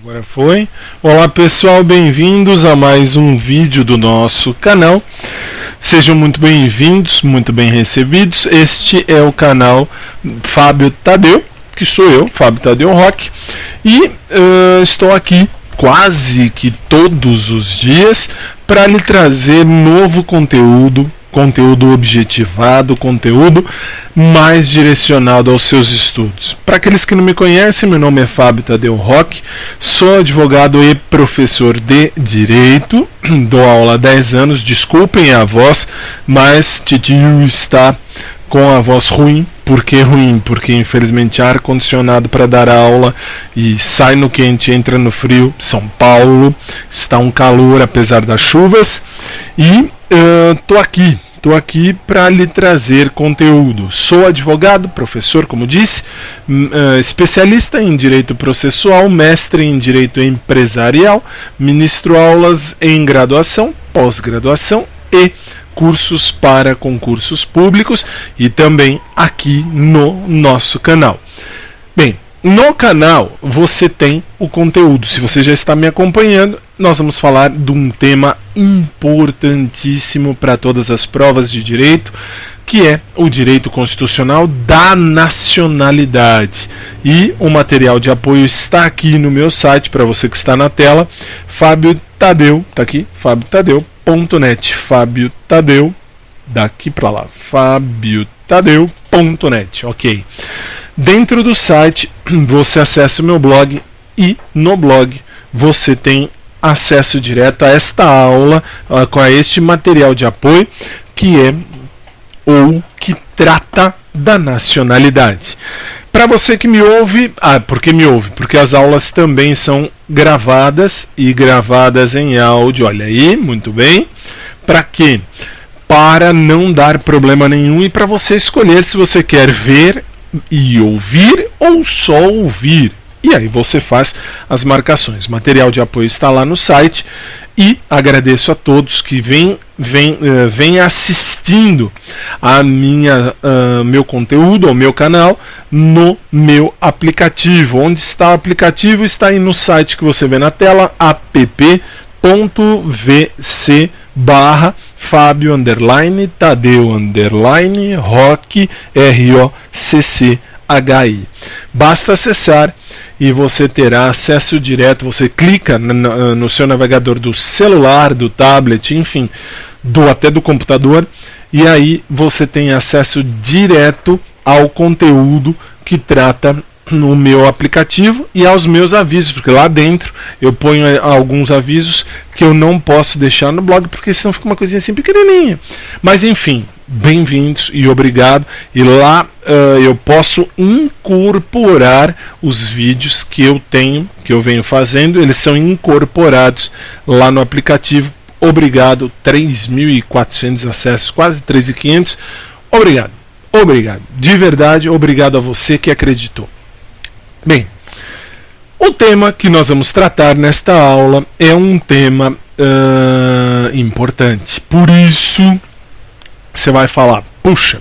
Agora foi. Olá pessoal, bem-vindos a mais um vídeo do nosso canal. Sejam muito bem-vindos, muito bem recebidos. Este é o canal Fábio Tadeu, que sou eu, Fábio Tadeu Rock, e estou aqui quase que todos os dias para lhe trazer novo conteúdo objetivado, conteúdo mais direcionado aos seus estudos. Para aqueles que não me conhecem, meu nome é Fábio Tadeu Rock, sou advogado e professor de Direito, dou aula há 10 anos, desculpem a voz, mas Titio está com a voz ruim. Por que ruim? Porque infelizmente ar-condicionado para dar aula e sai no quente, entra no frio. São Paulo está um calor apesar das chuvas e Tô aqui para lhe trazer conteúdo. Sou advogado, professor, como disse, especialista em direito processual, mestre em direito empresarial, ministro aulas em graduação, pós-graduação e cursos para concursos públicos e também aqui no nosso canal. Bem, no canal você tem o conteúdo. Se você já está me acompanhando, nós vamos falar de um tema importantíssimo para todas as provas de direito, que é o direito constitucional da nacionalidade. E o material de apoio está aqui no meu site, para você que está na tela, Fábio Tadeu, tá aqui, fabiotadeu.net, Fábio Tadeu, daqui para lá, fabiotadeu.net, ok. Dentro do site você acessa o meu blog e no blog você tem acesso direto a esta aula, a este material de apoio que trata da nacionalidade. Para você que me ouve, por que me ouve? Porque as aulas também são gravadas e gravadas em áudio. Olha aí, muito bem. Para quê? Para não dar problema nenhum e para você escolher se você quer ver e ouvir ou só ouvir. E aí você faz as marcações. O material de apoio está lá no site e agradeço a todos que vêm assistindo a meu conteúdo, ao meu canal, no meu aplicativo. Onde está o aplicativo? Está aí no site que você vê na tela, app.vc/Fábio_Tadeu_Rock ROCCHI. Basta acessar e você terá acesso direto. Você clica no seu navegador do celular, do tablet, enfim, até do computador, e aí você tem acesso direto ao conteúdo que trata no meu aplicativo e aos meus avisos, porque lá dentro eu ponho alguns avisos que eu não posso deixar no blog, porque senão fica uma coisinha assim pequenininha. Mas enfim, bem-vindos e obrigado. E lá eu posso incorporar os vídeos que eu venho fazendo, eles são incorporados lá no aplicativo. Obrigado, 3.400 acessos, quase 3.500. Obrigado, de verdade, obrigado a você que acreditou. Bem, o tema que nós vamos tratar nesta aula é um tema importante. Por isso, você vai falar, puxa,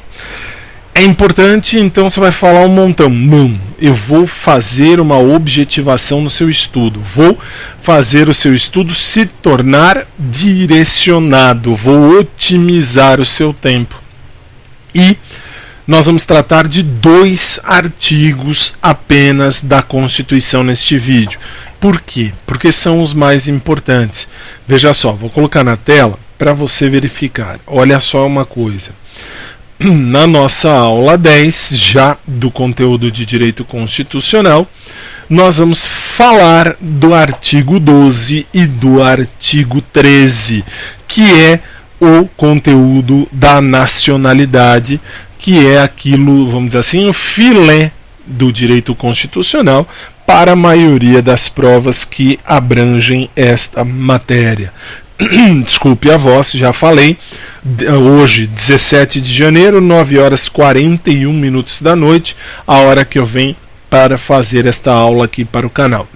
é importante, então você vai falar um montão. Não, eu vou fazer uma objetivação no seu estudo. Vou fazer o seu estudo se tornar direcionado. Vou otimizar o seu tempo. E nós vamos tratar de 2 artigos apenas da Constituição neste vídeo. Por quê? Porque são os mais importantes. Veja só, vou colocar na tela para você verificar. Olha só uma coisa. Na nossa aula 10, já do conteúdo de direito constitucional, nós vamos falar do artigo 12 e do artigo 13, que é o conteúdo da nacionalidade, que é aquilo, vamos dizer assim, o filé do direito constitucional para a maioria das provas que abrangem esta matéria. Desculpe a voz, já falei. Hoje, 17 de janeiro, 9h41 da noite, a hora que eu venho para fazer esta aula aqui para o canal.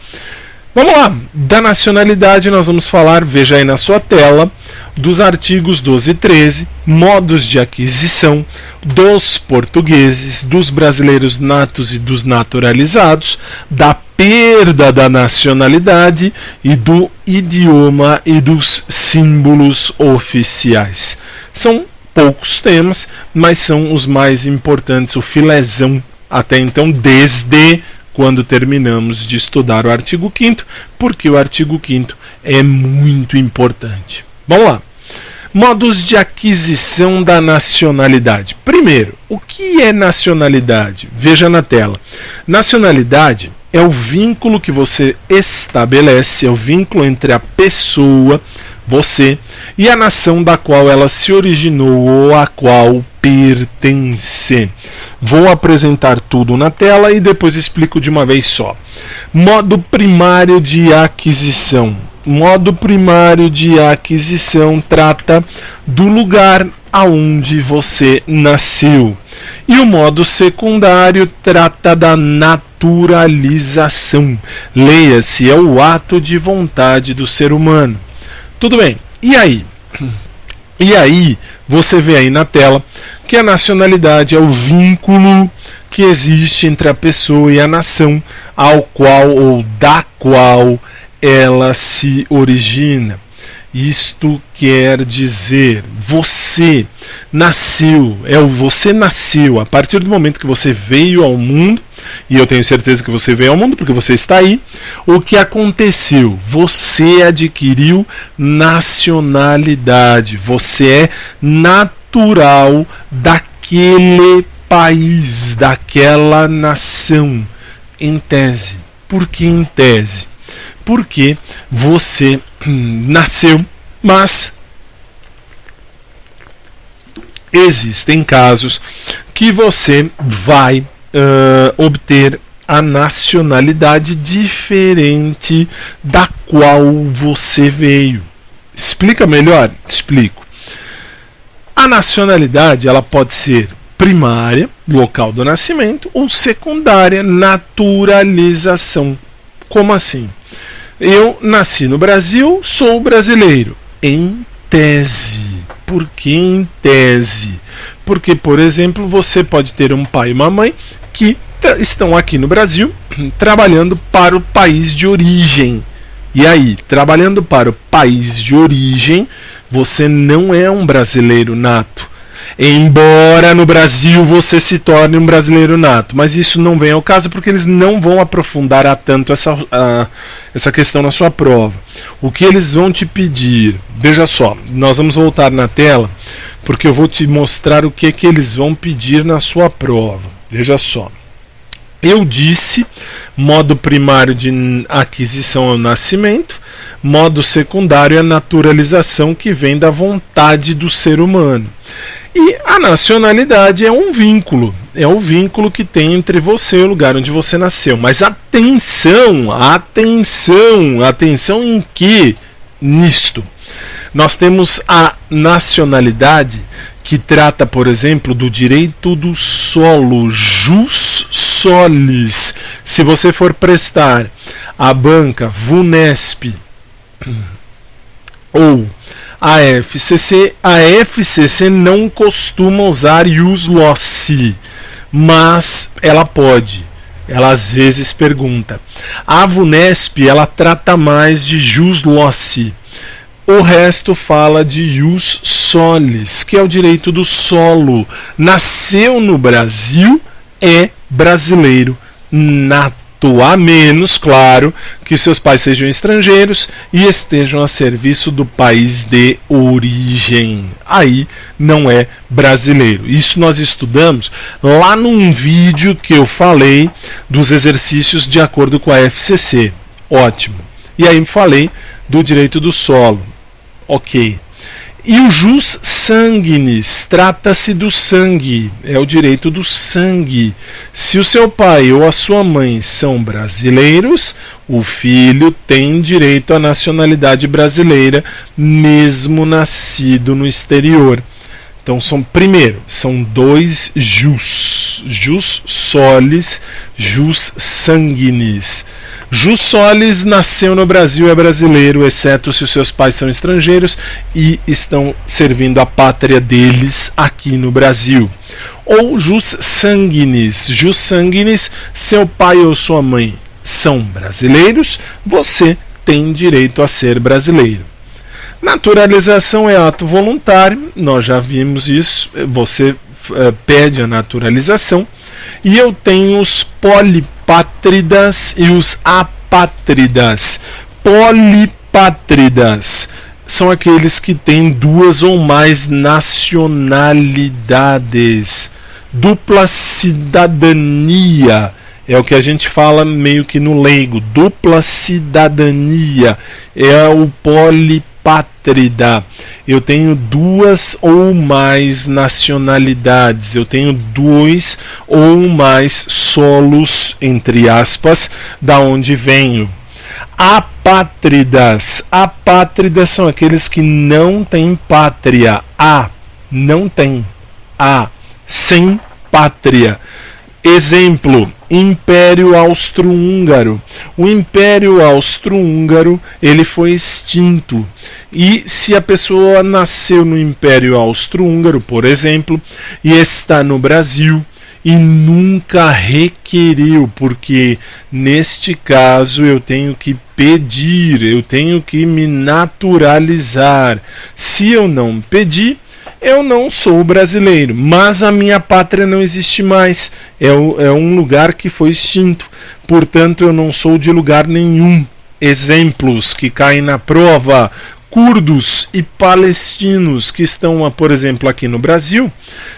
Vamos lá, da nacionalidade nós vamos falar, veja aí na sua tela, dos artigos 12 e 13, modos de aquisição dos portugueses, dos brasileiros natos e dos naturalizados, da perda da nacionalidade e do idioma e dos símbolos oficiais. São poucos temas, mas são os mais importantes, o filézão até então, desde quando terminamos de estudar o artigo 5º, porque o artigo 5º é muito importante. Vamos lá. Modos de aquisição da nacionalidade. Primeiro, o que é nacionalidade? Veja na tela. Nacionalidade é o vínculo que você estabelece, é o vínculo entre a pessoa, você, e a nação da qual ela se originou ou a qual pertence. Vou apresentar tudo na tela e depois explico de uma vez só. Modo primário de aquisição. Modo primário de aquisição trata do lugar aonde você nasceu. E o modo secundário trata da naturalização. Leia-se, é o ato de vontade do ser humano. Tudo bem, e aí? E aí, você vê aí na tela que a nacionalidade é o vínculo que existe entre a pessoa e a nação ao qual ou da qual ela se origina. Isto quer dizer, você nasceu, você nasceu a partir do momento que você veio ao mundo, e eu tenho certeza que você veio ao mundo porque você está aí. O que aconteceu? Você adquiriu nacionalidade, você é natural daquele país, daquela nação, em tese. Por que em tese? Porque você nasceu, mas existem casos que você vai obter a nacionalidade diferente da qual você veio. Explica melhor? Explico. A nacionalidade ela pode ser primária, local do nascimento, ou secundária, naturalização. Como assim? Eu nasci no Brasil, sou brasileiro. Em tese. Por que em tese? Porque, por exemplo, você pode ter um pai e uma mãe que estão aqui no Brasil trabalhando para o país de origem. E aí, trabalhando para o país de origem, você não é um brasileiro nato. Embora no Brasil você se torne um brasileiro nato, mas isso não vem ao caso porque eles não vão aprofundar a tanto essa questão na sua prova. O que eles vão te pedir, veja só, nós vamos voltar na tela porque eu vou te mostrar o que eles vão pedir na sua prova. Veja só. Eu disse, modo primário de aquisição é o nascimento, modo secundário é a naturalização que vem da vontade do ser humano. E a nacionalidade é um vínculo, é o vínculo que tem entre você e o lugar onde você nasceu. Mas atenção em que? Nisto. Nós temos a nacionalidade que trata, por exemplo, do direito do solo, jus solis. Se você for prestar a banca VUNESP ou a FCC não costuma usar ius loci, mas ela pode. Ela às vezes pergunta. A VUNESP ela trata mais de jus loci. O resto fala de ius solis, que é o direito do solo. Nasceu no Brasil, é brasileiro nato. A menos, claro, que seus pais sejam estrangeiros e estejam a serviço do país de origem. Aí não é brasileiro. Isso nós estudamos lá num vídeo que eu falei dos exercícios de acordo com a FCC. Ótimo. E aí falei do direito do solo. Ok. E o jus sanguinis, trata-se do sangue, é o direito do sangue. Se o seu pai ou a sua mãe são brasileiros, o filho tem direito à nacionalidade brasileira, mesmo nascido no exterior. Então, são dois jus solis, jus sanguinis. Jus solis nasceu no Brasil, é brasileiro, exceto se os seus pais são estrangeiros e estão servindo a pátria deles aqui no Brasil. Ou jus sanguinis, seu pai ou sua mãe são brasileiros, você tem direito a ser brasileiro. Naturalização é ato voluntário, nós já vimos isso, você pede a naturalização. E eu tenho os polipátridas e os apátridas. Polipátridas são aqueles que têm duas ou mais nacionalidades. Dupla cidadania é o que a gente fala meio que no leigo. Dupla cidadania é o polipátrida. Eu tenho duas ou mais nacionalidades. Eu tenho dois ou mais solos, entre aspas, da onde venho. Apátridas. Apátridas são aqueles que não têm pátria. Não tem. Sem pátria. Exemplo, Império Austro-Húngaro. O Império Austro-Húngaro, ele foi extinto. E se a pessoa nasceu no Império Austro-Húngaro, por exemplo, e está no Brasil e nunca requeriu, porque neste caso eu tenho que pedir, eu tenho que me naturalizar. Se eu não pedir, eu não sou brasileiro, mas a minha pátria não existe mais. É um lugar que foi extinto. Portanto, eu não sou de lugar nenhum. Exemplos que caem na prova: curdos e palestinos que estão, por exemplo, aqui no Brasil.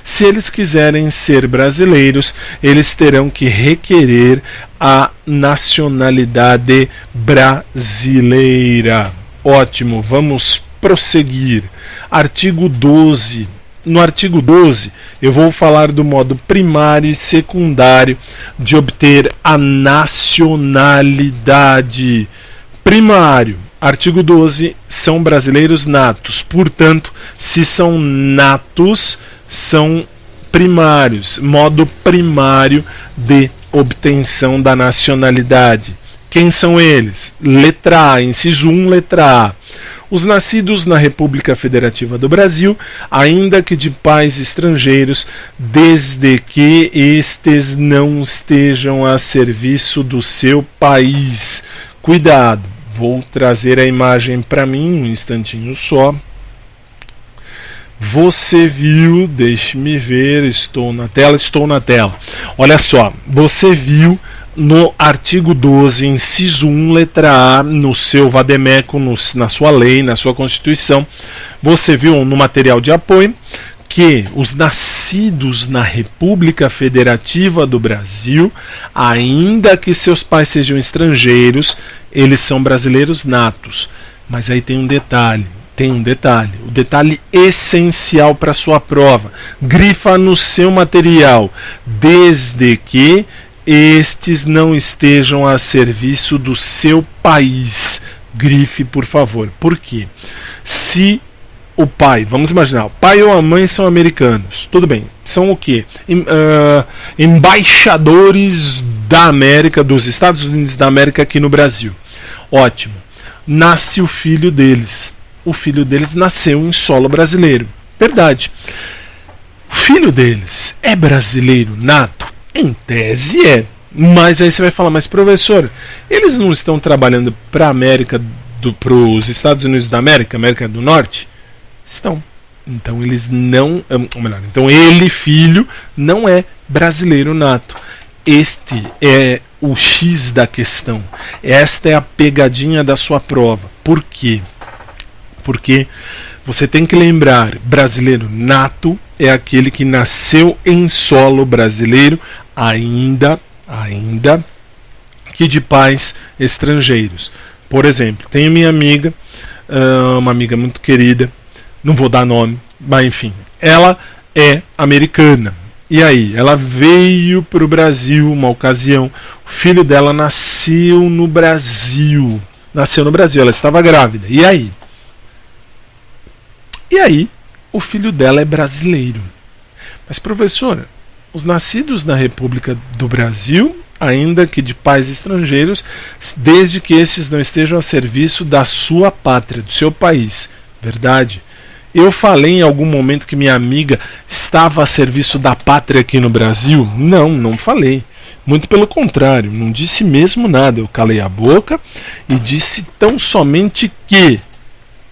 Se eles quiserem ser brasileiros, eles terão que requerer a nacionalidade brasileira. Ótimo, vamos prosseguir. Artigo 12. No artigo 12, eu vou falar do modo primário e secundário de obter a nacionalidade. Primário. Artigo 12. São brasileiros natos. Portanto, se são natos, são primários. Modo primário de obtenção da nacionalidade. Quem são eles? Letra A. Inciso 1, letra A. Os nascidos na República Federativa do Brasil, ainda que de pais estrangeiros, desde que estes não estejam a serviço do seu país. Cuidado, vou trazer a imagem para mim um instantinho só. Você viu, deixe-me ver, estou na tela. Olha só, você viu no artigo 12, inciso 1, letra A, no seu vademécum, na sua lei, na sua Constituição, você viu no material de apoio que os nascidos na República Federativa do Brasil, ainda que seus pais sejam estrangeiros, eles são brasileiros natos. Mas aí tem um detalhe. O detalhe essencial para a sua prova. Grifa no seu material, desde que estes não estejam a serviço do seu país. Grife, por favor. Por quê? Se o pai, vamos imaginar, o pai ou a mãe são americanos, tudo bem, são o quê? Embaixadores da América, dos Estados Unidos da América aqui no Brasil. Ótimo. Nasce o filho deles. O filho deles nasceu em solo brasileiro. Verdade. O filho deles é brasileiro nato? Em tese é. Mas aí você vai falar, mas professor, eles não estão trabalhando para a América, para os Estados Unidos da América, América do Norte? Estão. Então eles não. Ou melhor, então ele, filho, não é brasileiro nato. Este é o X da questão. Esta é a pegadinha da sua prova. Por quê? Porque você tem que lembrar, brasileiro nato é aquele que nasceu em solo brasileiro, ainda que de pais estrangeiros. Por exemplo, tenho minha amiga, uma amiga muito querida, não vou dar nome, mas enfim, ela é americana. E aí, ela veio para o Brasil uma ocasião, o filho dela nasceu no Brasil, ela estava grávida. E aí? O filho dela é brasileiro. Mas professora, os nascidos na República do Brasil, ainda que de pais estrangeiros, desde que esses não estejam a serviço da sua pátria, do seu país. Verdade? Eu falei em algum momento que minha amiga estava a serviço da pátria aqui no Brasil? Não falei. Muito pelo contrário, não disse mesmo nada. Eu calei a boca e disse tão somente que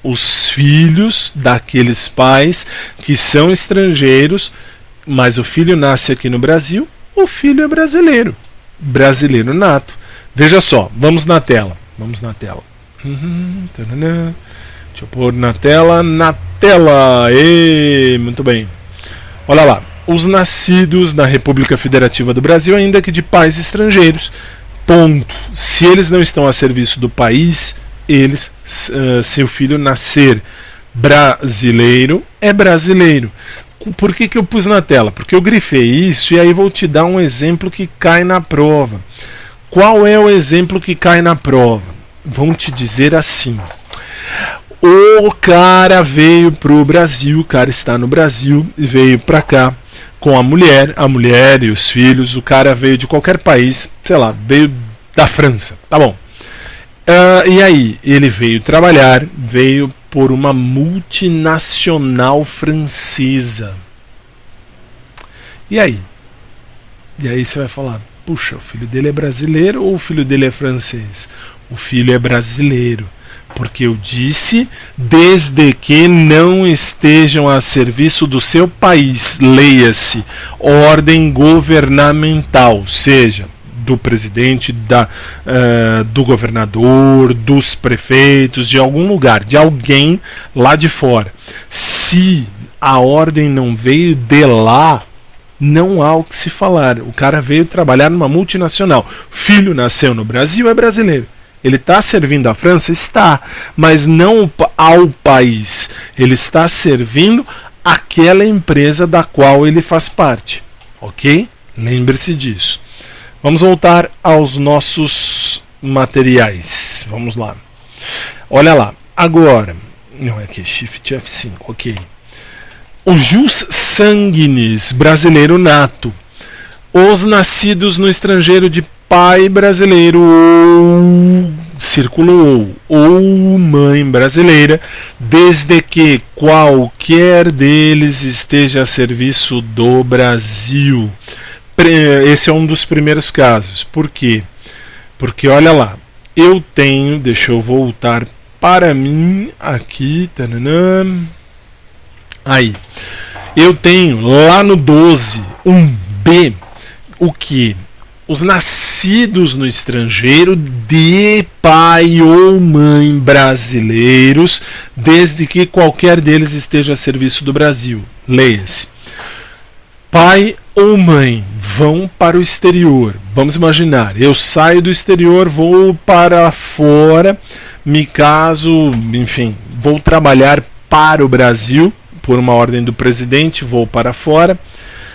os filhos daqueles pais que são estrangeiros, mas o filho nasce aqui no Brasil, o filho é brasileiro. Brasileiro nato. Veja só, vamos na tela. Vamos na tela. Deixa eu pôr na tela. Na tela! Muito bem. Olha lá. Os nascidos na República Federativa do Brasil, ainda que de pais estrangeiros. Ponto. Se eles não estão a serviço do país, eles, se o filho nascer brasileiro, é brasileiro. Por que eu pus na tela? Porque eu grifei isso e aí vou te dar um exemplo que cai na prova. Qual é o exemplo que cai na prova? Vão te dizer assim: o cara veio pro Brasil, o cara está no Brasil e veio pra cá com a mulher e os filhos. O cara veio de qualquer país, sei lá, veio da França, tá bom. E aí, ele veio trabalhar, veio por uma multinacional francesa. E aí? E aí você vai falar, puxa, o filho dele é brasileiro ou o filho dele é francês? O filho é brasileiro, porque eu disse, desde que não estejam a serviço do seu país, leia-se, ordem governamental, seja do presidente, do governador, dos prefeitos, de algum lugar, de alguém lá de fora. Se a ordem não veio de lá, não há o que se falar. O cara veio trabalhar numa multinacional. Filho nasceu no Brasil, é brasileiro. Ele está servindo a França? Está, mas não ao país. Ele está servindo aquela empresa da qual ele faz parte. Ok? Lembre-se disso. Vamos voltar aos nossos materiais. Vamos lá. Olha lá. Agora. Não é aqui, Shift F5. Ok. O jus sanguinis, brasileiro nato. Os nascidos no estrangeiro de pai brasileiro ou círculo ou mãe brasileira, desde que qualquer deles esteja a serviço do Brasil. Esse é um dos primeiros casos. Por quê? Porque olha lá, eu tenho, deixa eu voltar para mim aqui, taranã, aí, eu tenho lá no 12, 1B, o que? Os nascidos no estrangeiro de pai ou mãe brasileiros, desde que qualquer deles esteja a serviço do Brasil. Leia-se. Pai ou mãe vão para o exterior. Vamos imaginar, eu saio do exterior, vou para fora, me caso, enfim, vou trabalhar para o Brasil, por uma ordem do presidente, vou para fora,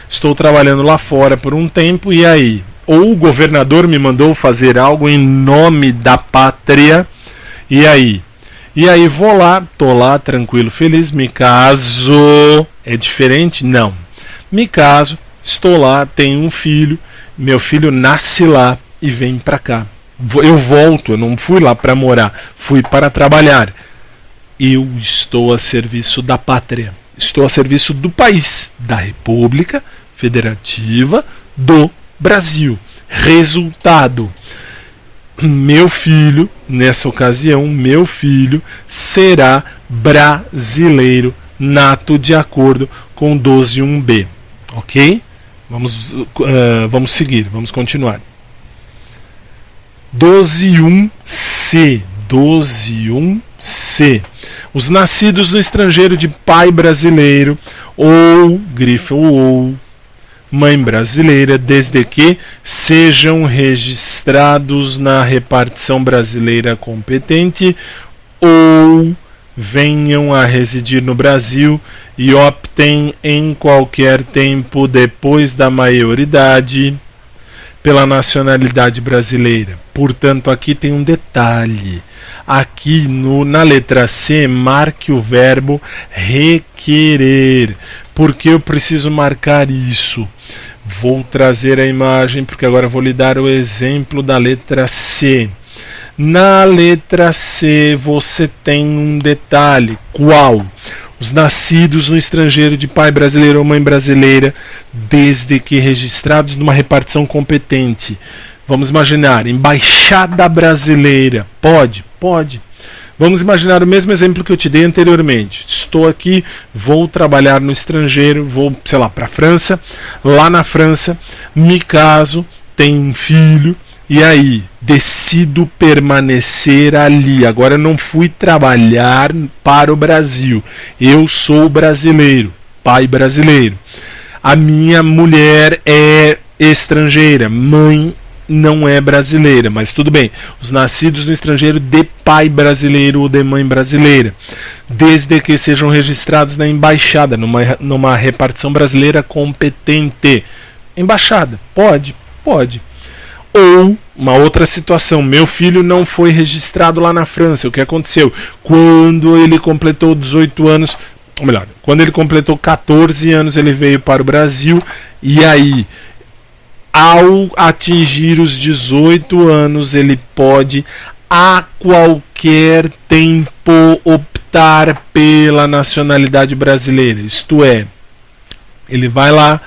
estou trabalhando lá fora por um tempo, e aí? Ou o governador me mandou fazer algo em nome da pátria, e aí? E aí vou lá, tô lá, tranquilo, feliz, me caso, é diferente? Não. Me caso, estou lá, tenho um filho, meu filho nasce lá e vem para cá. Eu volto, eu não fui lá para morar, fui para trabalhar. Eu estou a serviço da pátria, estou a serviço do país, da República Federativa do Brasil. Resultado: meu filho, nessa ocasião, meu filho será brasileiro nato de acordo com 12.1b. Ok? Vamos seguir, vamos continuar. 12.1c. 12.1c. Os nascidos no estrangeiro de pai brasileiro ou, grife ou, mãe brasileira, desde que sejam registrados na repartição brasileira competente ou venham a residir no Brasil e optem em qualquer tempo depois da maioridade pela nacionalidade brasileira. Portanto, aqui tem um detalhe. Aqui na letra C, marque o verbo requerer. Por que eu preciso marcar isso? Vou trazer a imagem, porque agora eu vou lhe dar o exemplo da letra C. Na letra C você tem um detalhe. Qual? os nascidos no estrangeiro de pai brasileiro ou mãe brasileira, desde que registrados numa repartição competente. Vamos imaginar, embaixada brasileira. Pode. Vamos imaginar o mesmo exemplo que eu te dei anteriormente. Estou aqui, vou trabalhar no estrangeiro, vou, sei lá, para a França. Lá na França, me caso, tenho um filho, e aí decido permanecer ali. Agora eu não fui trabalhar para o Brasil. Eu sou brasileiro, pai brasileiro. A minha mulher é estrangeira, mãe não é brasileira, mas tudo bem. Os nascidos no estrangeiro de pai brasileiro ou de mãe brasileira, desde que sejam registrados na embaixada, numa repartição brasileira competente. Embaixada, pode. Ou uma outra situação, meu filho não foi registrado lá na França. O que aconteceu? Quando ele completou 18 anos, ou melhor, quando ele completou 14 anos, ele veio para o Brasil, e aí, ao atingir os 18 anos, ele pode a qualquer tempo optar pela nacionalidade brasileira. Isto é, ele vai lá,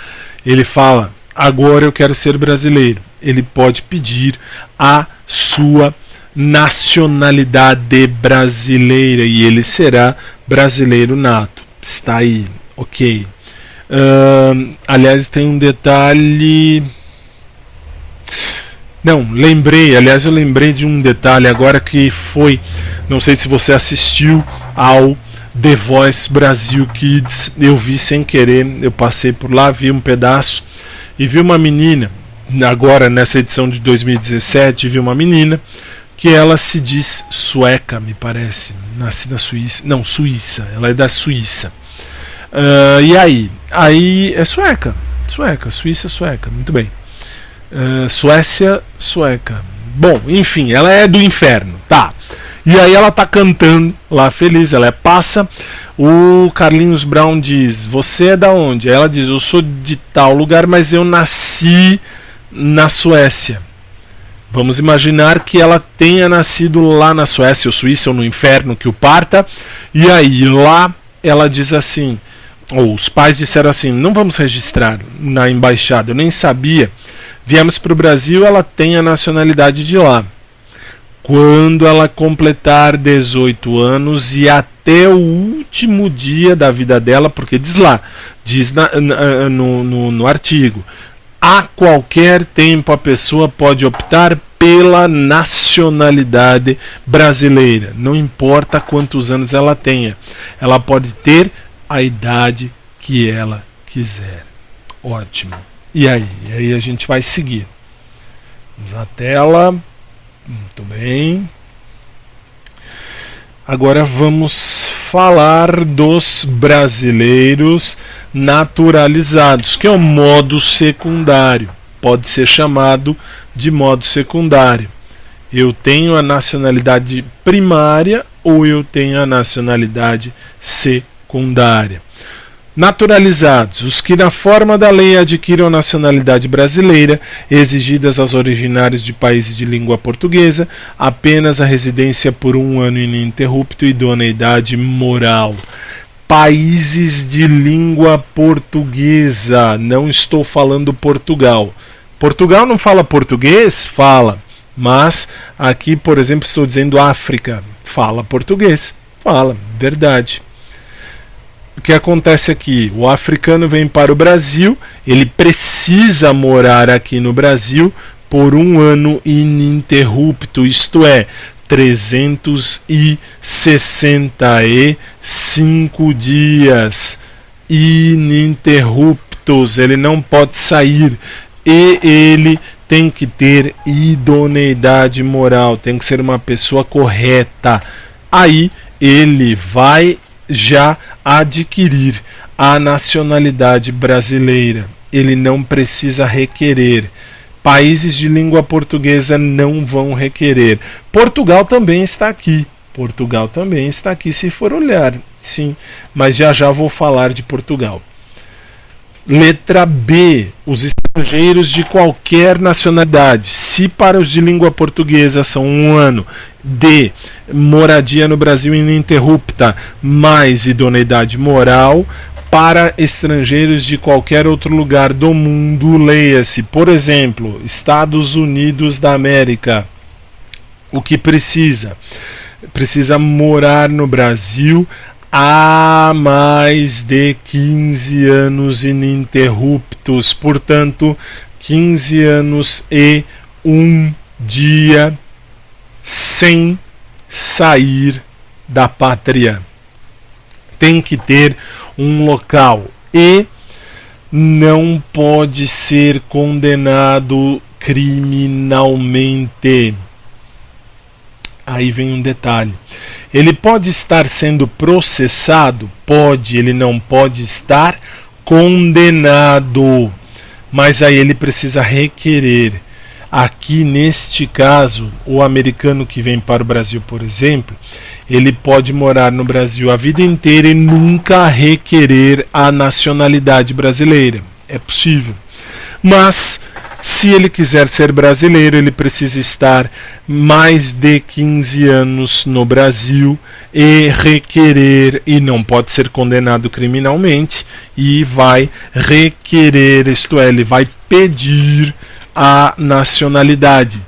ele fala, agora eu quero ser brasileiro. Ele pode pedir a sua nacionalidade brasileira e ele será brasileiro nato. Está aí, ok. Aliás, tem um detalhe... Não, eu lembrei de um detalhe agora que foi, não sei se você assistiu ao The Voice Brasil Kids, eu vi sem querer, eu passei por lá, vi um pedaço e vi uma menina, agora nessa edição de 2017, vi uma menina que ela se diz sueca, me parece, nascida na Suíça, não, Suíça, ela é da Suíça. E aí é sueca, Suíça sueca, muito bem. Suécia sueca. Bom, enfim, ela é do inferno, tá? E aí ela tá cantando lá feliz, ela passa. O Carlinhos Brown diz: você é da onde? Ela diz: eu sou de tal lugar, mas eu nasci na Suécia. Vamos imaginar que ela tenha nascido lá na Suécia ou Suíça ou no inferno que o parta. E aí lá ela diz assim, ou os pais disseram assim: não vamos registrar na embaixada, eu nem sabia. Viemos para o Brasil, ela tem a nacionalidade de lá. Quando ela completar 18 anos e até o último dia da vida dela, porque diz no artigo, a qualquer tempo a pessoa pode optar pela nacionalidade brasileira. Não importa quantos anos ela tenha, ela pode ter a idade que ela quiser. Ótimo. E aí a gente vai seguir. Vamos à tela. Muito bem. Agora vamos falar dos brasileiros naturalizados, que é o modo secundário. Pode ser chamado de modo secundário. Eu tenho a nacionalidade primária ou eu tenho a nacionalidade secundária. Naturalizados, os que na forma da lei adquiram a nacionalidade brasileira, exigidas aos originários de países de língua portuguesa, apenas a residência por 1 ano ininterrupto e idoneidade moral. Países de língua portuguesa, não estou falando Portugal. Portugal não fala português? Fala. Mas aqui, por exemplo, estou dizendo África. Fala português. Fala, verdade. O que acontece aqui? O africano vem para o Brasil, ele precisa morar aqui no Brasil por 1 ano ininterrupto, isto é, 365 dias ininterruptos. Ele não pode sair e ele tem que ter idoneidade moral, tem que ser uma pessoa correta. Aí ele vai já adquirir a nacionalidade brasileira. Ele não precisa requerer. Países de língua portuguesa não vão requerer. Portugal também está aqui. Portugal também está aqui, se for olhar. Sim, mas já vou falar de Portugal. Letra B, os estrangeiros de qualquer nacionalidade, se para os de língua portuguesa são 1 ano. D, moradia no Brasil ininterrupta, mais idoneidade moral. Para estrangeiros de qualquer outro lugar do mundo, leia-se, por exemplo, Estados Unidos da América. O que precisa? Precisa morar no Brasil há mais de 15 anos ininterruptos, portanto, 15 anos e 1 dia sem sair da pátria. Tem que ter um local e não pode ser condenado criminalmente. Aí vem um detalhe. Ele pode estar sendo processado? Pode, ele não pode estar condenado. Mas aí ele precisa requerer. Aqui, neste caso, o americano que vem para o Brasil, por exemplo, ele pode morar no Brasil a vida inteira e nunca requerer a nacionalidade brasileira. É possível. Mas, se ele quiser ser brasileiro, ele precisa estar mais de 15 anos no Brasil e requerer, e não pode ser condenado criminalmente, e vai requerer, isto é, ele vai pedir a nacionalidade.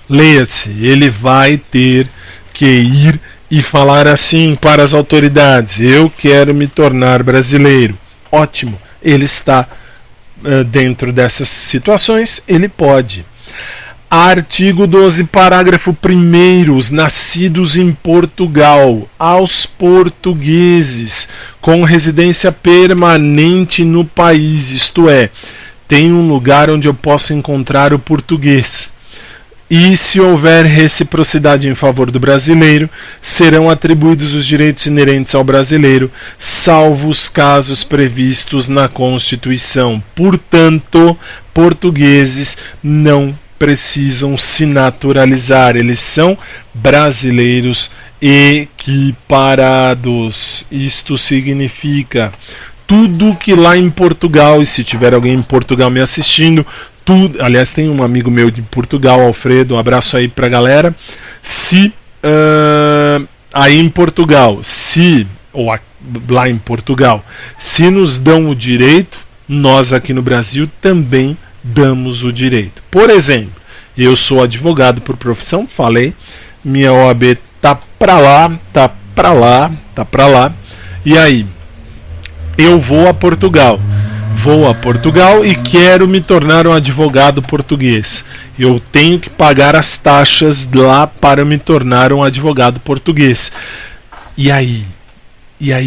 Leia-se, ele vai ter que ir e falar assim para as autoridades: eu quero me tornar brasileiro. Ótimo, ele está dentro dessas situações, ele pode. Artigo 12, parágrafo 1º, os nascidos em Portugal, aos portugueses com residência permanente no país, isto é, tem um lugar onde eu posso encontrar o português. E se houver reciprocidade em favor do brasileiro, serão atribuídos os direitos inerentes ao brasileiro, salvo os casos previstos na Constituição. Portanto, portugueses não precisam se naturalizar, eles são brasileiros equiparados. Isto significa tudo que lá em Portugal, e se tiver alguém em Portugal me assistindo, tudo, aliás, tem um amigo meu de Portugal, Alfredo, um abraço aí pra galera. Se aí em Portugal, ou lá em Portugal, se nos dão o direito, nós aqui no Brasil também damos o direito. Por exemplo, eu sou advogado por profissão, falei, minha OAB tá pra lá, e aí, eu vou a Portugal e quero me tornar um advogado português. Eu tenho que pagar as taxas lá para me tornar um advogado português. E aí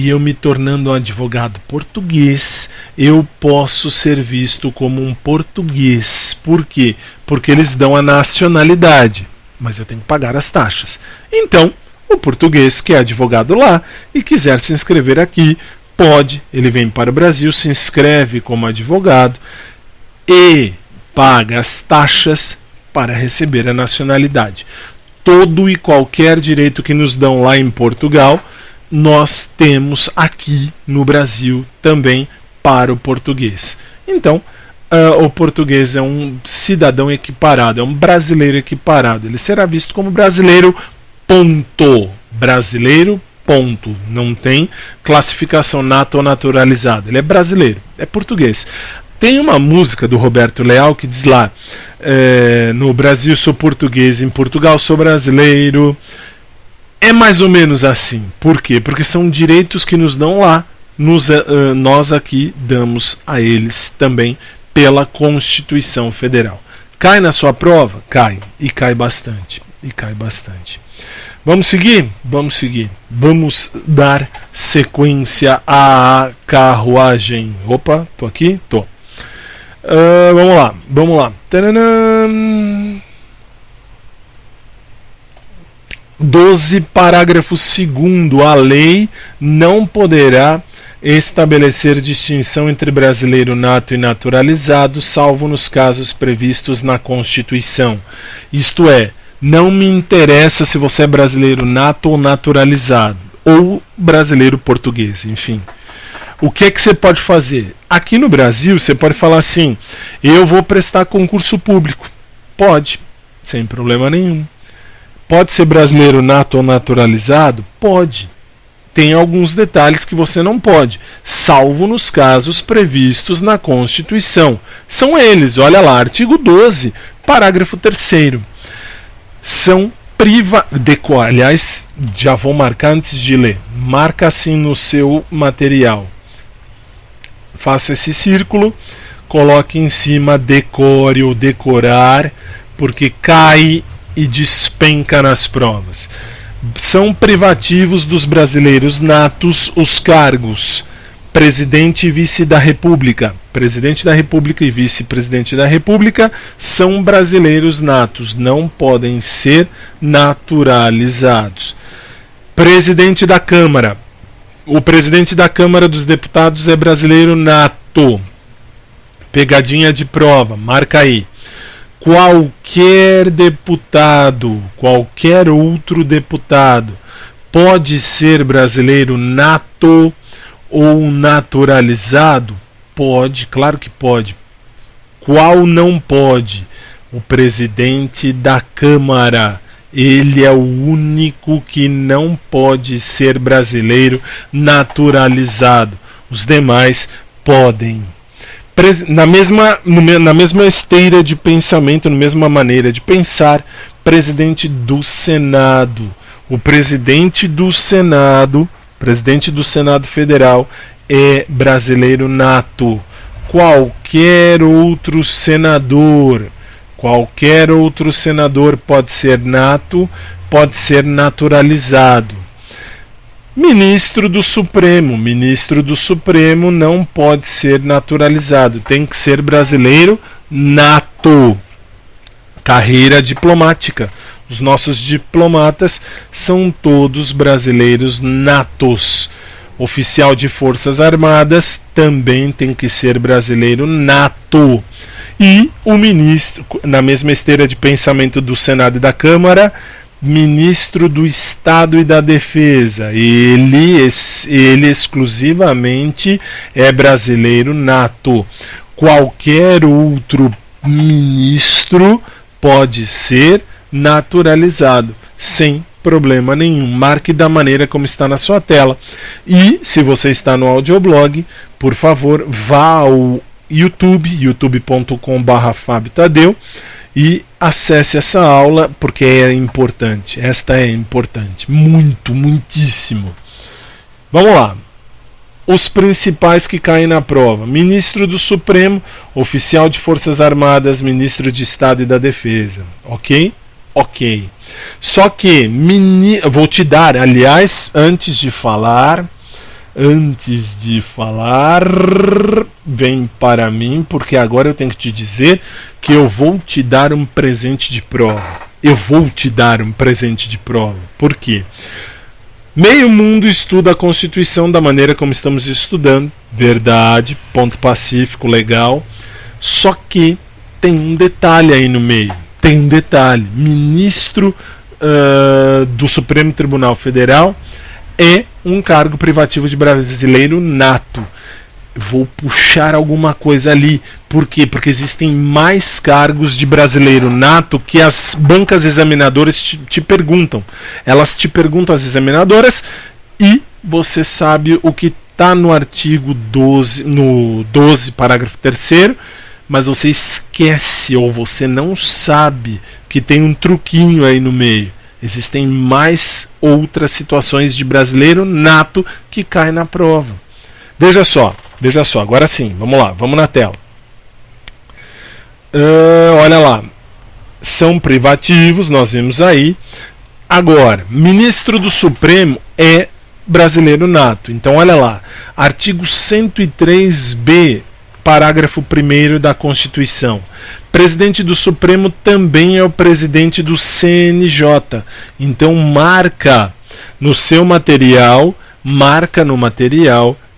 eu me tornando um advogado português, eu posso ser visto como um português. Por quê? Porque eles dão a nacionalidade, mas eu tenho que pagar as taxas. Então, o português que é advogado lá e quiser se inscrever aqui, pode, ele vem para o Brasil, se inscreve como advogado e paga as taxas para receber a nacionalidade. Todo e qualquer direito que nos dão lá em Portugal, nós temos aqui no Brasil também para o português. Então, o português é um cidadão equiparado, é um brasileiro equiparado. Ele será visto como brasileiro, ponto. Brasileiro, ponto. Não tem classificação nato ou naturalizado. Ele é brasileiro, é português. Tem uma música do Roberto Leal que diz lá: no Brasil sou português, em Portugal sou brasileiro. É mais ou menos assim. Por quê? Porque são direitos que nos dão lá, nós aqui damos a eles também pela Constituição Federal. Cai na sua prova? Cai. E cai bastante. Vamos seguir? Vamos seguir. Vamos dar sequência à carruagem. Opa, tô aqui? Tô. Vamos lá. Tadadam. 12, parágrafo 2º. A lei não poderá estabelecer distinção entre brasileiro nato e naturalizado, salvo nos casos previstos na Constituição. Isto é, não me interessa se você é brasileiro nato ou naturalizado, ou brasileiro português, enfim. O que é que você pode fazer? Aqui no Brasil, você pode falar assim: eu vou prestar concurso público. Pode, sem problema nenhum. Pode ser brasileiro nato ou naturalizado? Pode. Tem alguns detalhes que você não pode, salvo nos casos previstos na Constituição. São eles, olha lá, artigo 12, parágrafo 3º. São aliás, já vou marcar antes de ler. Marca assim no seu material. Faça esse círculo, coloque em cima decore ou decorar, porque cai e despenca nas provas. São privativos dos brasileiros natos os cargos presidente e vice da República. Presidente da República e vice-presidente da República são brasileiros natos, não podem ser naturalizados. Presidente da Câmara. O presidente da Câmara dos Deputados é brasileiro nato. Pegadinha de prova, marca aí. Qualquer deputado, qualquer outro deputado pode ser brasileiro nato ou naturalizado? Pode, claro que pode. Qual não pode? O presidente da Câmara. Ele é o único que não pode ser brasileiro naturalizado. Os demais podem. Na mesma esteira de pensamento, na mesma maneira de pensar, presidente do Senado. O presidente do Senado Federal é brasileiro nato. Qualquer outro senador pode ser nato, pode ser naturalizado. Ministro do Supremo não pode ser naturalizado, tem que ser brasileiro nato. Carreira diplomática. Os nossos diplomatas são todos brasileiros natos. Oficial de Forças Armadas também tem que ser brasileiro nato. E o ministro, na mesma esteira de pensamento do Senado e da Câmara, ministro do Estado e da Defesa. Ele exclusivamente é brasileiro nato. Qualquer outro ministro pode ser naturalizado, sem problema nenhum. Marque da maneira como está na sua tela. E, se você está no audioblog, por favor, vá ao youtube.com/FabioTadeu e acesse essa aula, porque é importante. Esta é importante. Muitíssimo. Vamos lá. Os principais que caem na prova: ministro do Supremo, oficial de Forças Armadas, ministro de Estado e da Defesa. Ok? Ok. Só que, vou te dar, aliás, antes de falar, vem para mim, porque agora eu tenho que te dizer que eu vou te dar um presente de prova. Por quê? Meio mundo estuda a Constituição da maneira como estamos estudando. Verdade, ponto pacífico, legal. Só que tem um detalhe aí no meio. Ministro do Supremo Tribunal Federal é um cargo privativo de brasileiro nato. Vou puxar alguma coisa ali. Por quê? Porque existem mais cargos de brasileiro nato que as bancas examinadoras te perguntam. Elas te perguntam, as examinadoras, e você sabe o que está no artigo 12, no 12, parágrafo 3º, mas você esquece ou você não sabe que tem um truquinho aí no meio. Existem mais outras situações de brasileiro nato que cai na prova. Veja só, agora sim, vamos lá, vamos na tela. Olha lá, são privativos, nós vimos aí. Agora, ministro do Supremo é brasileiro nato. Então olha lá, artigo 103b, parágrafo 1º da Constituição. Presidente do Supremo também é o presidente do CNJ. Então marca no seu material,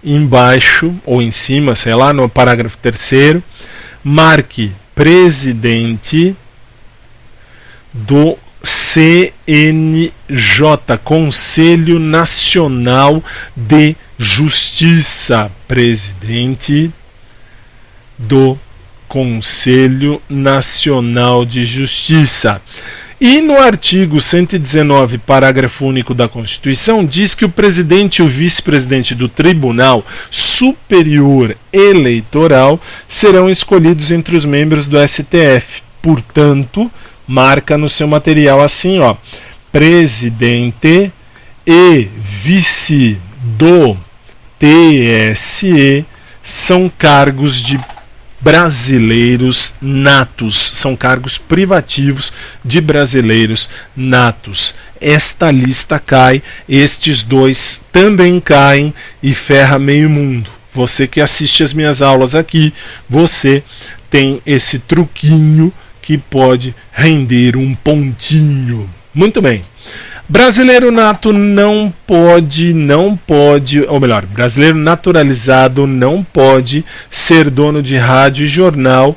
embaixo ou em cima, sei lá, no parágrafo 3º, marque presidente do CNJ, Conselho Nacional de Justiça, presidente do Conselho Nacional de Justiça. E no artigo 119, parágrafo único da Constituição, diz que o presidente e o vice-presidente do Tribunal Superior Eleitoral serão escolhidos entre os membros do STF. Portanto, marca no seu material assim, ó, presidente e vice do TSE são cargos de brasileiros natos, são cargos privativos de brasileiros natos. Esta lista cai, estes dois também caem e ferra meio mundo. Você que assiste as minhas aulas aqui, você tem esse truquinho que pode render um pontinho. Muito bem. Brasileiro nato não pode, ou melhor, brasileiro naturalizado não pode ser dono de rádio e jornal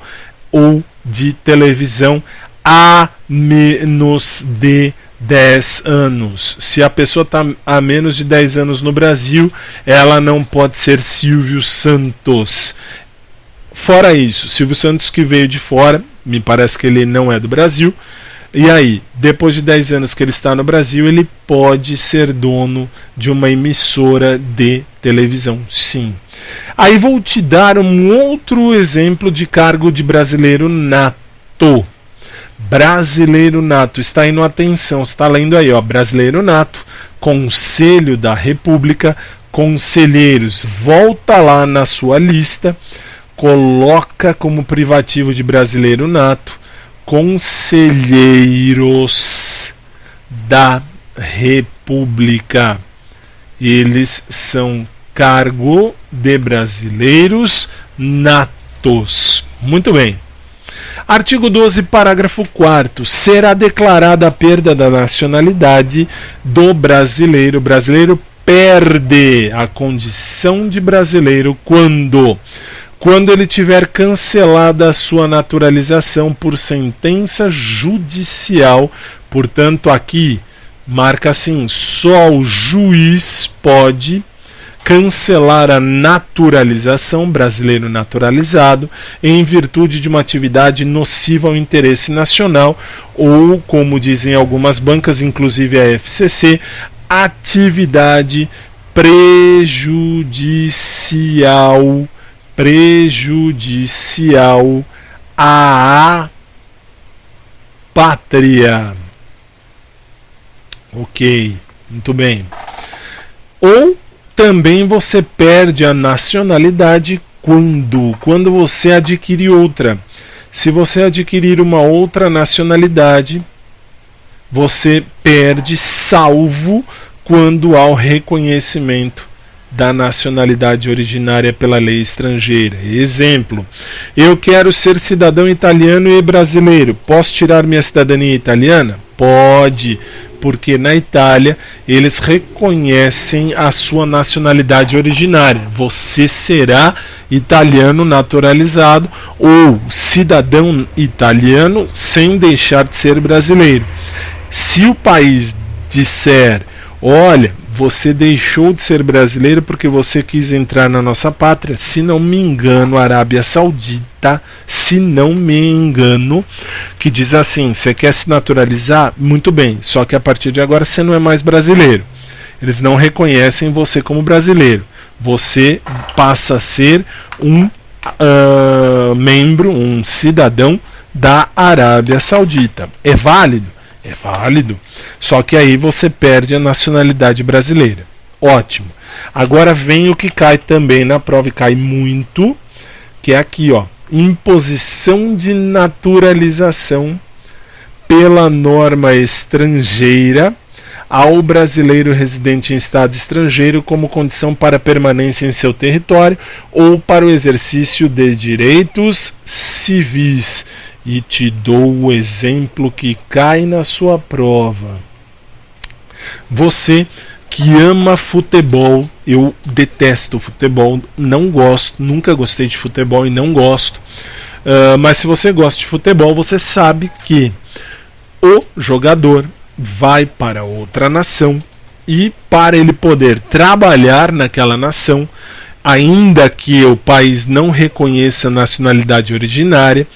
ou de televisão a menos de 10 anos. Se a pessoa está há menos de 10 anos no Brasil, ela não pode ser Silvio Santos. Fora isso, Silvio Santos que veio de fora, me parece que ele não é do Brasil. E aí, depois de 10 anos que ele está no Brasil, ele pode ser dono de uma emissora de televisão, sim. Aí vou te dar um outro exemplo de cargo de brasileiro nato. Brasileiro nato, está indo atenção, está lendo aí, ó, brasileiro nato, Conselho da República, conselheiros. Volta lá na sua lista, coloca como privativo de brasileiro nato, conselheiros da República. Eles são cargo de brasileiros natos. Muito bem. Artigo 12, parágrafo 4º. Será declarada a perda da nacionalidade do brasileiro. O brasileiro perde a condição de brasileiro quando ele tiver cancelada a sua naturalização por sentença judicial. Portanto, aqui marca assim: só o juiz pode cancelar a naturalização, brasileiro naturalizado, em virtude de uma atividade nociva ao interesse nacional ou, como dizem algumas bancas, inclusive a FCC, atividade prejudicial à pátria. Ok, muito bem. Ou também você perde a nacionalidade quando você adquire outra. Se você adquirir uma outra nacionalidade, você perde, salvo quando há o reconhecimento da nacionalidade originária pela lei estrangeira. Exemplo: eu quero ser cidadão italiano e brasileiro. Posso tirar minha cidadania italiana? Pode, porque na Itália eles reconhecem a sua nacionalidade originária. Você será italiano naturalizado ou cidadão italiano sem deixar de ser brasileiro. Se o país disser: olha, você deixou de ser brasileiro porque você quis entrar na nossa pátria, se não me engano, Arábia Saudita, se não me engano, que diz assim: você quer se naturalizar? Muito bem, só que a partir de agora você não é mais brasileiro. Eles não reconhecem você como brasileiro. Você passa a ser um membro, um cidadão da Arábia Saudita. É válido? É válido, só que aí você perde a nacionalidade brasileira. Ótimo. Agora vem o que cai também na prova e cai muito, que é aqui, ó, imposição de naturalização pela norma estrangeira ao brasileiro residente em estado estrangeiro como condição para permanência em seu território ou para o exercício de direitos civis. E te dou o exemplo que cai na sua prova. Você que ama futebol, eu detesto futebol, não gosto, nunca gostei de futebol e não gosto. Mas se você gosta de futebol, você sabe que o jogador vai para outra nação e, para ele poder trabalhar naquela nação, ainda que o país não reconheça a nacionalidade originária,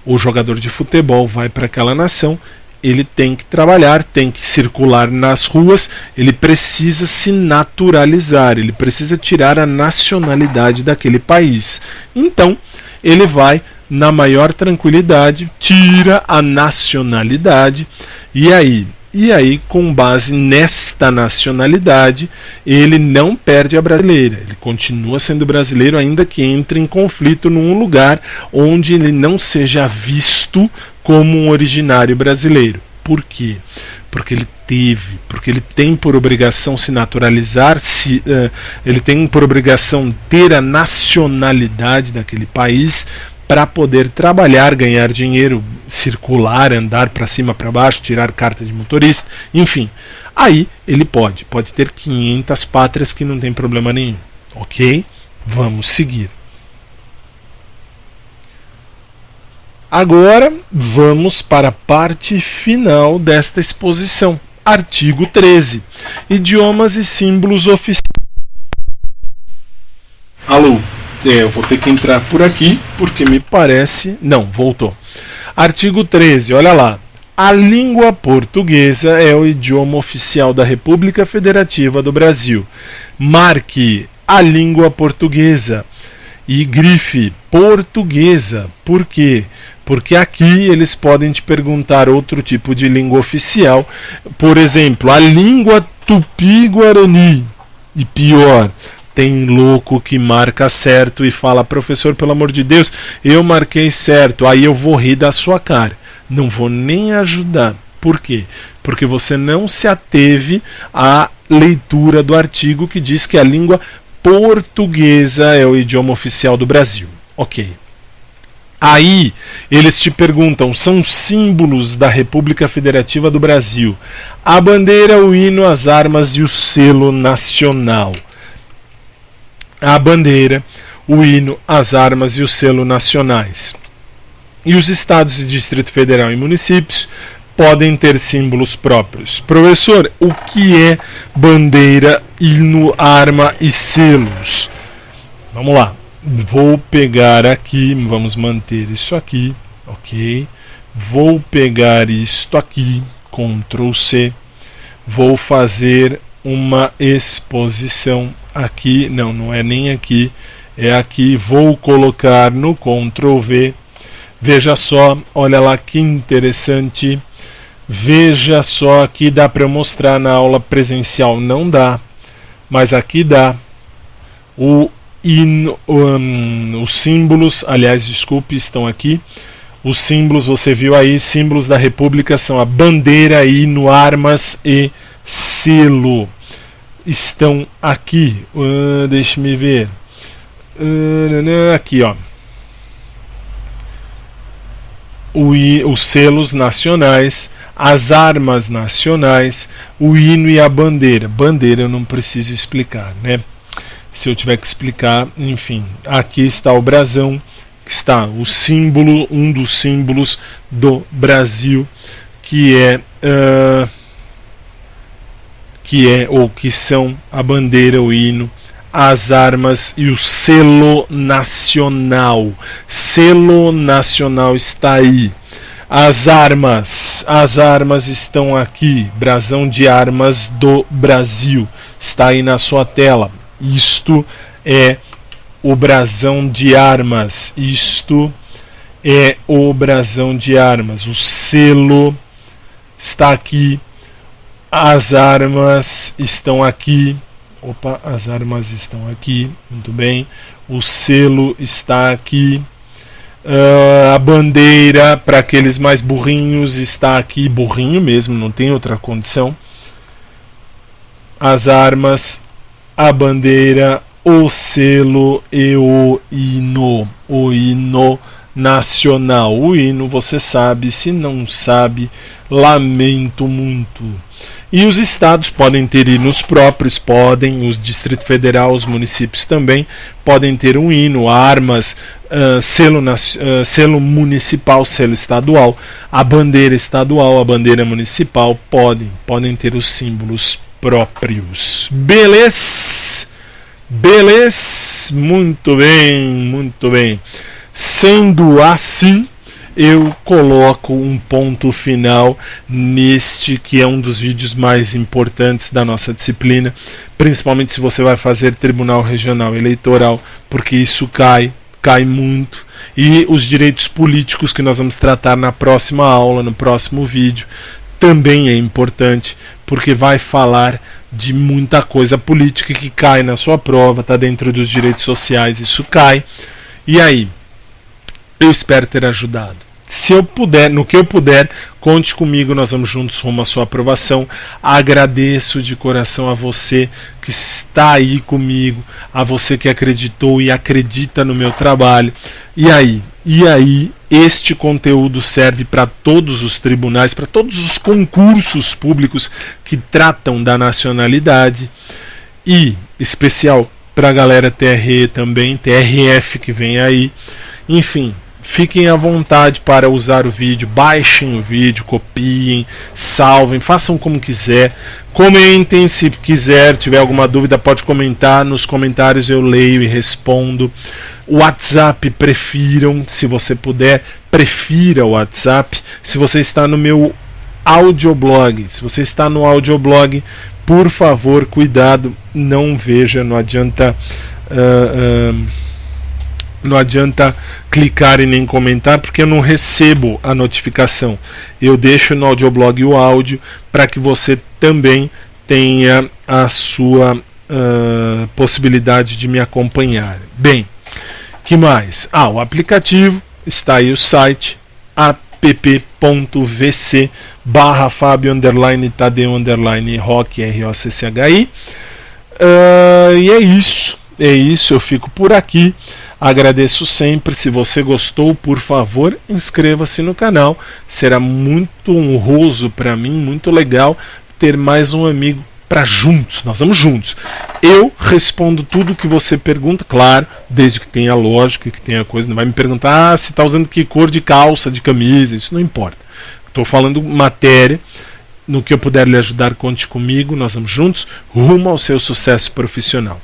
o jogador de futebol vai para aquela nação, ele tem que trabalhar, tem que circular nas ruas, ele precisa se naturalizar, ele precisa tirar a nacionalidade daquele país. Então, ele vai na maior tranquilidade, tira a nacionalidade, e aí, com base nesta nacionalidade, ele não perde a brasileira. Ele continua sendo brasileiro, ainda que entre em conflito num lugar onde ele não seja visto como um originário brasileiro. Por quê? Porque ele tem por obrigação se naturalizar, ele tem por obrigação ter a nacionalidade daquele país, para poder trabalhar, ganhar dinheiro, circular, andar para cima, para baixo, tirar carta de motorista, enfim. Aí ele pode ter 500 pátrias que não tem problema nenhum. Ok? Vamos seguir. Agora vamos para a parte final desta exposição. Artigo 13. Idiomas e símbolos oficiais. Alô? Eu vou ter que entrar por aqui, porque me parece... Não, voltou. Artigo 13, olha lá. A língua portuguesa é o idioma oficial da República Federativa do Brasil. Marque a língua portuguesa e grife portuguesa. Por quê? Porque aqui eles podem te perguntar outro tipo de língua oficial. Por exemplo, a língua tupi-guarani. E pior... Tem louco que marca certo e fala: professor, pelo amor de Deus, eu marquei certo. Aí eu vou rir da sua cara. Não vou nem ajudar. Por quê? Porque você não se ateve à leitura do artigo que diz que a língua portuguesa é o idioma oficial do Brasil. Ok. Aí eles te perguntam: são símbolos da República Federativa do Brasil a bandeira, o hino, as armas e o selo nacional. A bandeira, o hino, as armas e o selo nacionais. E os estados e Distrito Federal e municípios podem ter símbolos próprios. Professor, o que é bandeira, hino, arma e selos? Vamos lá. Vou pegar aqui, vamos manter isso aqui, ok? Vou pegar isto aqui, Ctrl C. Vou fazer uma exposição aqui, não é nem aqui, é aqui, vou colocar no Ctrl V, veja só, olha lá que interessante, veja só, aqui dá para eu mostrar na aula presencial, não dá, mas aqui dá, os símbolos, aliás, desculpe, estão aqui, os símbolos, você viu aí, símbolos da República são a bandeira, hino, armas e selo. Estão aqui, deixe-me ver, aqui ó, os selos nacionais, as armas nacionais, o hino e a bandeira. Bandeira eu não preciso explicar, né? Se eu tiver que explicar, enfim, aqui está o brasão, que está o símbolo, um dos símbolos do Brasil, que é ou que são a bandeira, o hino, as armas e o selo nacional. Selo nacional está aí. As armas estão aqui. Brasão de armas do Brasil está aí na sua tela. Isto é o brasão de armas. Isto é o brasão de armas. O selo está aqui. As armas estão aqui. Opa, as armas estão aqui. Muito bem. O selo está aqui. A bandeira, para aqueles mais burrinhos, está aqui. Burrinho mesmo, não tem outra condição. As armas, a bandeira, o selo e o hino. O hino nacional. O hino, você sabe, se não sabe, lamento muito. E os estados podem ter hinos próprios, podem, os Distrito Federal, os municípios também podem ter um hino, armas, selo municipal, selo estadual, a bandeira estadual, a bandeira municipal, podem ter os símbolos próprios. Beleza? Beleza? Muito bem, muito bem. Sendo assim, eu coloco um ponto final neste que é um dos vídeos mais importantes da nossa disciplina, principalmente se você vai fazer Tribunal Regional Eleitoral, porque isso cai muito, e os direitos políticos que nós vamos tratar na próxima aula, no próximo vídeo, também é importante, porque vai falar de muita coisa política que cai na sua prova, está dentro dos direitos sociais, isso cai. E aí? Eu espero ter ajudado. Se eu puder, no que eu puder, conte comigo, nós vamos juntos rumo à sua aprovação. Agradeço de coração a você que está aí comigo, a você que acreditou e acredita no meu trabalho. E aí, este conteúdo serve para todos os tribunais, para todos os concursos públicos que tratam da nacionalidade, e especial para a galera TRE também, TRF que vem aí. Enfim, fiquem à vontade para usar o vídeo, baixem o vídeo, copiem, salvem, façam como quiser, comentem se quiser, tiver alguma dúvida pode comentar, nos comentários eu leio e respondo. O WhatsApp prefiram, se você puder, prefira o WhatsApp. Se você está no meu audioblog, por favor, cuidado, não veja, não adianta clicar e nem comentar, porque eu não recebo a notificação. Eu deixo no audioblog o áudio para que você também tenha a sua possibilidade de me acompanhar. Bem, que mais? O aplicativo, está aí o site app.vc/Fabio_Tadeu_Rock, ROCCHI. E é isso, eu fico por aqui. Agradeço sempre. Se você gostou, por favor, inscreva-se no canal. Será muito honroso para mim, muito legal ter mais um amigo para juntos. Nós vamos juntos. Eu respondo tudo que você pergunta, claro, desde que tenha lógica, que tenha coisa. Não vai me perguntar se está usando que cor de calça, de camisa. Isso não importa. Estou falando matéria. No que eu puder lhe ajudar, conte comigo. Nós vamos juntos rumo ao seu sucesso profissional.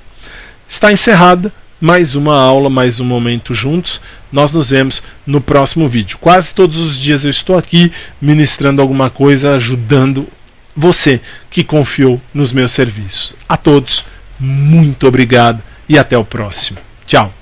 Está encerrada mais uma aula, mais um momento juntos. Nós nos vemos no próximo vídeo. Quase todos os dias eu estou aqui ministrando alguma coisa, ajudando você que confiou nos meus serviços. A todos, muito obrigado e até o próximo. Tchau.